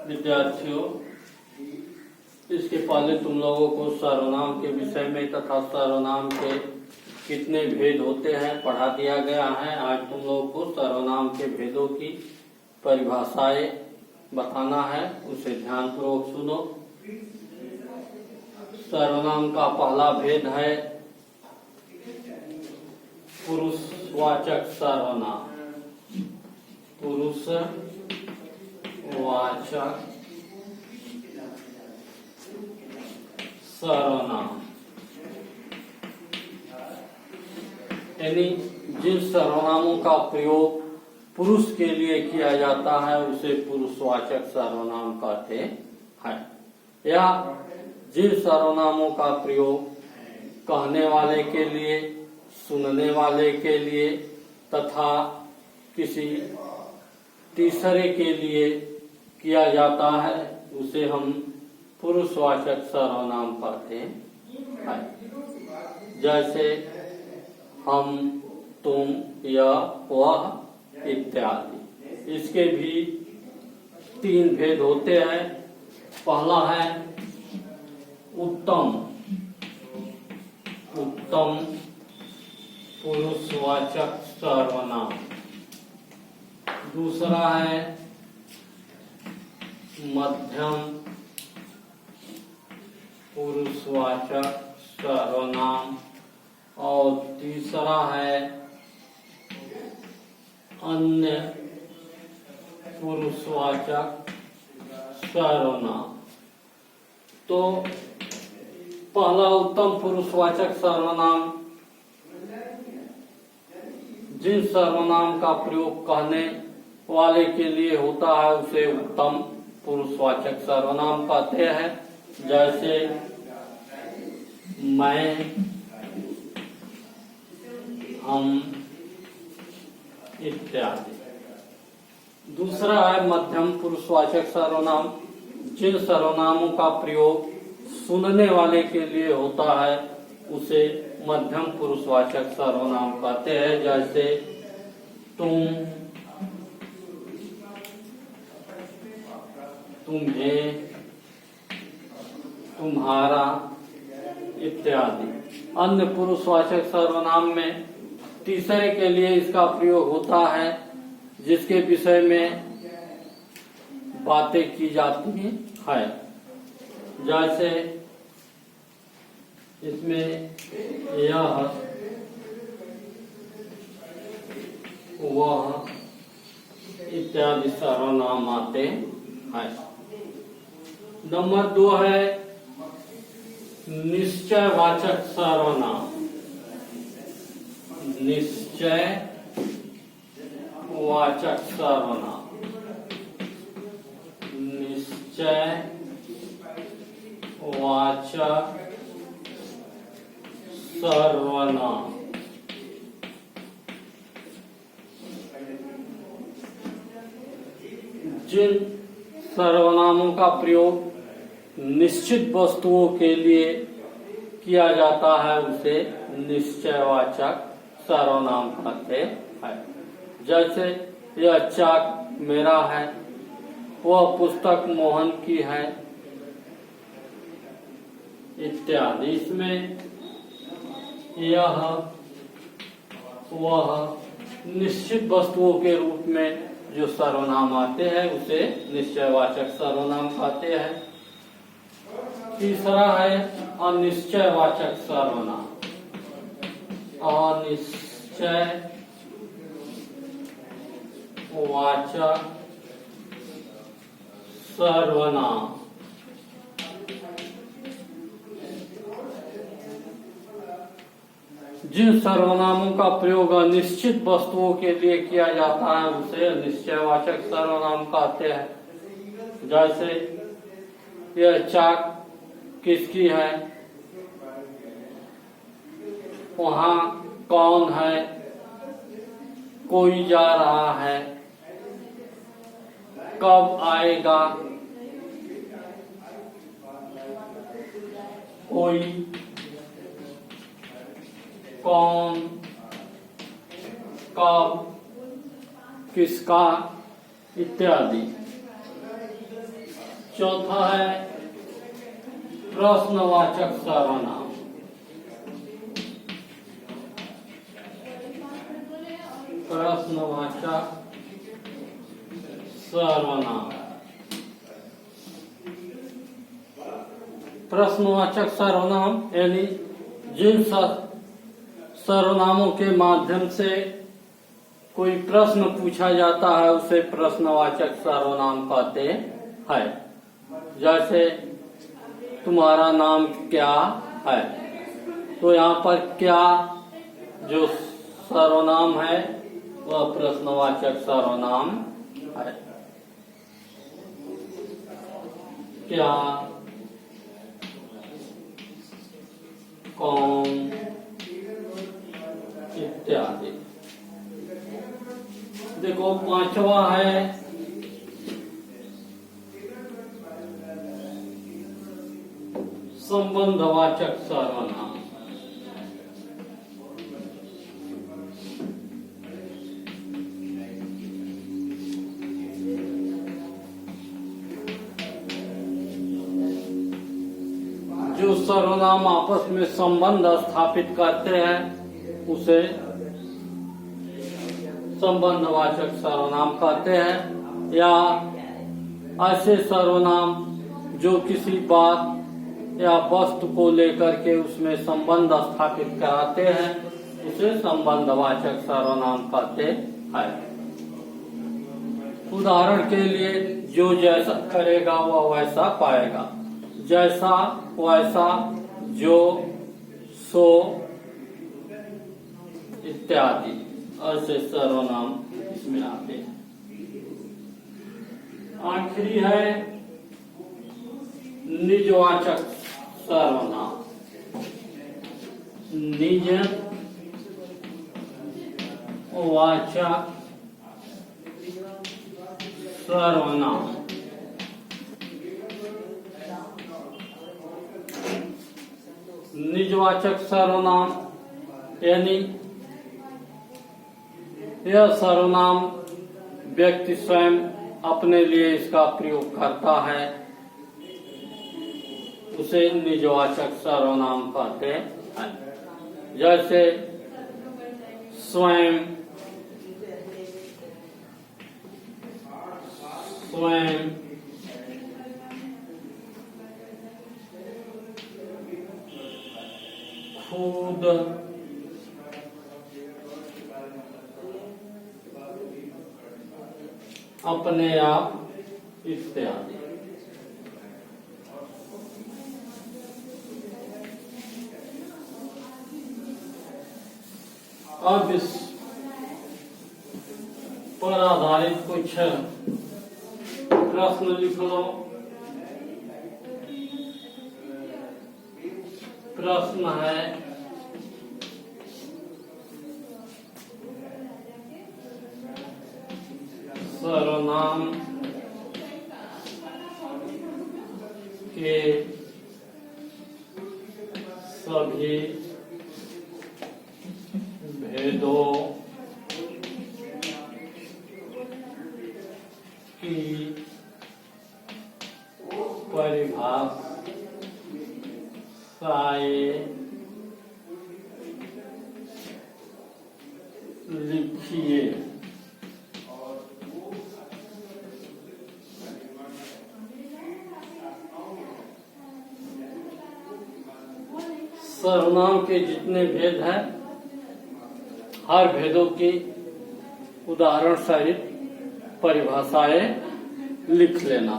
विद्यार्थियों, इसके पहले तुम लोगों को सर्वनाम के विषय में तथा सर्वनाम के कितने भेद होते हैं पढ़ा दिया गया है। आज तुम लोगों को सर्वनाम के भेदों की परिभाषाएं बताना है, उसे ध्यानपूर्वक सुनो। सर्वनाम का पहला भेद है पुरुषवाचक सर्वनाम। पुरुषवाचक सर्वनाम यानी जिन सर्वनामों का प्रयोग पुरुष के लिए किया जाता है उसे पुरुषवाचक सर्वनाम कहते हैं, या जिन सर्वनामों का प्रयोग कहने वाले के लिए, सुनने वाले के लिए तथा किसी तीसरे के लिए किया जाता है उसे हम पुरुषवाचक सर्वनाम कहते हैं। जैसे हम, तुम, यह, वह इत्यादि। इसके भी तीन भेद होते हैं। पहला है उत्तम पुरुषवाचक सर्वनाम। दूसरा है मध्यम पुरुषवाचक सर्वनाम और तीसरा है अन्य पुरुषवाचक सर्वनाम। तो पहला उत्तम पुरुषवाचक सर्वनाम जिन सर्वनाम का प्रयोग कहने वाले के लिए होता है उसे उत्तम पुरुषवाचक सर्वनाम कहते हैं। जैसे मैं, हम इत्यादि। दूसरा है मध्यम पुरुषवाचक सर्वनाम। जिन सर्वनामों का प्रयोग सुनने वाले के लिए होता है उसे मध्यम पुरुषवाचक सर्वनाम कहते हैं। जैसे तुम, तुम्हें, तुम्हारा इत्यादि। अन्य पुरुषवाचक सर्वनाम में तीसरे के लिए इसका प्रयोग होता है जिसके विषय में बातें की जाती है। जैसे इसमें यह, वह इत्यादि सर्वनाम आते हैं। नंबर 2 है निश्चयवाचक सर्वनाम। निश्चयवाचक सर्वनाम। निश्चयवाचक सर्वनाम जिन सर्वनामों का प्रयोग निश्चित वस्तुओं के लिए किया जाता है उसे निश्चयवाचक सर्वनाम कहते हैं। जैसे यह चाक मेरा है, वह पुस्तक मोहन की है इत्यादि। इसमें यह, वह निश्चित वस्तुओं के रूप में जो सर्वनाम आते हैं उसे निश्चयवाचक सर्वनाम कहते हैं। तीसरा है अनिश्चयवाचक सर्वनाम। अनिश्चयवाचक सर्वनाम जिन सर्वनामों का प्रयोग अनिश्चित वस्तुओं के लिए किया जाता है उसे निश्चयवाचक सर्वनाम कहते हैं। जैसे यह चाक किसकी है, वहाँ कौन है, कोई जा रहा है, कब आएगा, कोई, कौन, कब, किसका इत्यादि। चौथा है प्रश्नवाचक सर्वनाम। प्रश्नवाचक सर्वनाम। प्रश्नवाचक सर्वनाम यानी जिन सर्वनामों के माध्यम से कोई प्रश्न पूछा जाता है उसे प्रश्नवाचक सर्वनाम कहते हैं। जैसे तुम्हारा नाम क्या है, तो यहाँ पर क्या जो सर्वनाम है वह प्रश्नवाचक सर्वनाम है। क्या, कौन इत्यादि। देखो पांचवा है संबंधवाचक सर्वनाम। जो सर्वनाम आपस में संबंध स्थापित करते हैं उसे संबंधवाचक सर्वनाम कहते हैं। या ऐसे सर्वनाम जो किसी बात या वस्तु को लेकर के उसमें संबंध स्थापित कराते हैं उसे संबंधवाचक सर्वनाम कहते हैं। उदाहरण के लिए जो जैसा करेगा वह वैसा पाएगा, जैसा वैसा, जो, सो इत्यादि ऐसे सर्वनाम इसमें आते हैं। आखिरी है निजवाचक सर्वनाम। निजवाचक सर्वनाम। निजवाचक सर्वनाम यानी यह सर्वनाम व्यक्ति स्वयं अपने लिए इसका प्रयोग करता है, उसे निजवाचक सर्वनाम कहते हैं। जैसे स्वयं, स्वयं, खुद, अपने आप इत्यादि। अब इस पर आधारित कुछ प्रश्न लिख लो। प्रश्न है सर्वनाम के सभी भेदों की परिभाषाएं लिखिए। सर्वनाम के जितने भेद हैं हर भेदों की उदाहरण सहित परिभाषाएं लिख लेना।